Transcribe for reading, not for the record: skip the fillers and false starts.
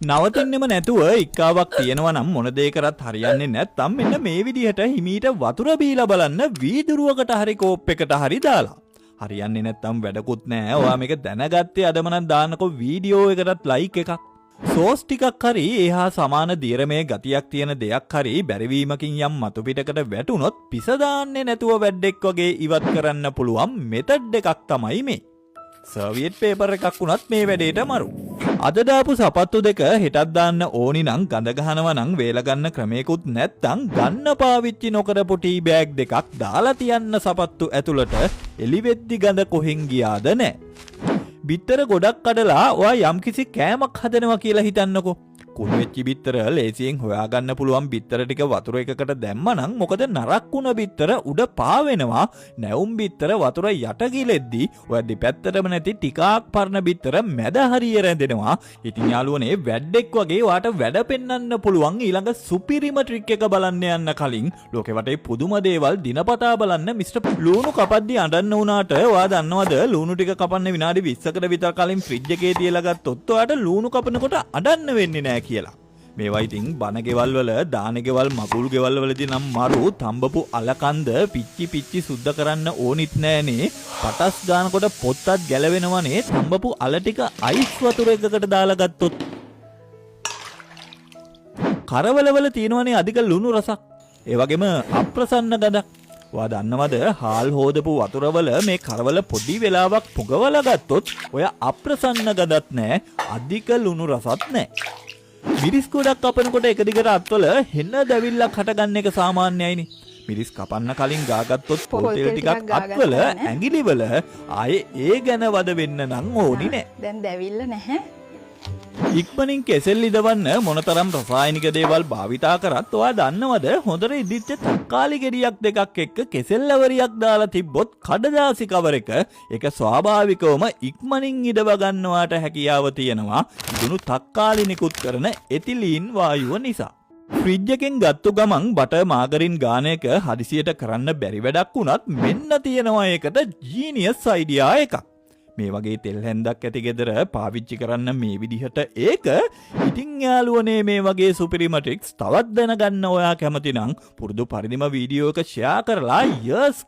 නවතින්නෙම නැතුව ඉක්කාවක් තියෙනවා නම් මොන දේ කරත් හරියන්නේ නැත්නම් මෙන්න මේ විදිහට හිමීට වතුර බීලා බලන්න වීදුරුවකට හරි කෝප් එකට හරි දාලා. හරියන්නේ නැත්නම් වැඩකුත් නැහැ. ඔයා මේක දැනගත්තේ අදම නම් දාන්නකෝ වීඩියෝ එකටත් ලයික් එකක්. සෝස් ටිකක් හරි එහා සමාන දියරමේ ගතියක් තියෙන දෙයක් හරි බැරිවීමකින් යම් මතු පිටකට වැටුනොත් පිස දාන්නේ නැතුව වැඩෙක් වගේ ඉවත් කරන්න පුළුවන් මෙතඩ් එකක් තමයි මේ. සර්වියට් පේපර් එකක් වුණත් මේ වැඩේට මරු. අද දාපු සපත්තු දෙක හෙටත් දාන්න ඕනි නම් ගඳ ගහනවා නම් වේල ගන්න ක්‍රමයකුත් නැත්තම් ගන්න පාවිච්චි නොකරපු ටී බෑග් දෙකක් දාලා තියන්න සපත්තු ඇතුළට එලිවෙද්දි ගඳ කොහෙන් ගියාද නැහැ. බිත්තර ගොඩක් කඩලා ඔයා යම්කිසි කෑමක් හදනවා කියලා හිතන්නකෝ. කුණු වෙච්ච බිත්තර ලේසියෙන් හොයාගන්න පුළුවන් බිත්තර ටික වතුර එකකට දැම්මනම් මොකද නරක් වුණ බිත්තර උඩ පාවෙනවා. නැවුම් බිත්තර වතුර යට ගිලෙද්දි ඔය දෙපැත්තටම නැති ටිකක් පරණ බිත්තර මැද හරිය රැඳෙනවා. ඉතින් යාළුවනේ වැඩෙක් වගේ ඔයාට වැඩ පෙන්වන්න පුළුවන් ඊළඟ සුපිරිම ට්‍රික් එක බලන්න යන්න කලින් ලෝකෙ වටේ පුදුම දේවල් දිනපතා බලන්න මිස්ටර් ලූණු කපද්දි අඬන්න උනාට ඔයා දන්නවද ලූණු ටික කපන්න විනාඩි 20කට විතර කලින් ෆ්‍රිජ් එකේ තියලා ගත්තොත් ඔයාට ලූණු කපනකොට අඬන්න වෙන්නේ නැහැ කියලා. මේවා ඉතින් බන ගෙවල් වල දාන ගෙවල් මගුල් ගෙවල් වලදී නම් මරු තඹපු අලකන්ද පිච්චි සුද්ධ කරන්න ඕනිත් නෑනේ. පටස් ගන්නකොට පොත්තත් ගැලවෙනවනේ තඹපු අල ටික අයිස් වතුර එකකට දාලා ගත්තොත්. කරවල වල තියෙනවනේ අධික ලුණු රසක්. ඒ වගේම අප්‍රසන්න ගඳක්. ඔයා දන්නවද හාල් හොදපු වතුර වල මේ කරවල පොඩි වෙලාවක් පුගවලා ගත්තොත් ඔය අප්‍රසන්න ගඳක් නෑ අධික ලුණු රසත් නෑ. මිරිස් ගොඩක් කපනකොට එක දිගට අත්වල හෙන්න දැවිල්ලක් හටගන්න එක සාමාන්‍යයිනේ. මිරිස් කපන්න කලින් ගාගත්තොත් පොල් තෙල් ටිකක් අත්වල ඇඟිලිවල ආයේ ඒ ගැන වද වෙන්න නම් ඕනි නෑ. දැන් දැවිල්ල නැහැ. ඉක්මනින් කෙසෙල් ඉදවන්න මොනතරම් රසායනික දේවල් භාවිතා කරත් ඔයා දන්නවද හොඳට ඉදිච්ච තක්කාලි ගෙඩියක් දෙකක් එක්ක කෙසෙල් ලවරියක් දාලා තිබ්බොත් කඩදාසි කවර එක ස්වාභාවිකවම ඉක්මනින් ඉදව ගන්නවාට හැකියාව තියෙනවා ඉදුණු තක්කාලි නිකුත් කරන එතිලීන් වායුව නිසා. ෆ්‍රිජ් එකෙන් ගත්තු ගමන් බටර් මාගරින් ගාන එක හදිසියට කරන්න බැරි වැඩක් වුණත් මෙන්න තියෙනවා ඒකට ජීනියස් අයිඩියා එකක්. මේ වගේ තෙල් හැන්දක් ඇති ගෙදර පාවිච්චි කරන්න මේ විදිහට ඒක ඉතින් යාළුවනේ මේ වගේ සුපිරිම ට්‍රික්ස් තවත් දැනගන්න ඔයා කැමති නම් පුරුදු පරිදිම වීඩියෝ එක ෂෙයා කරලා යස්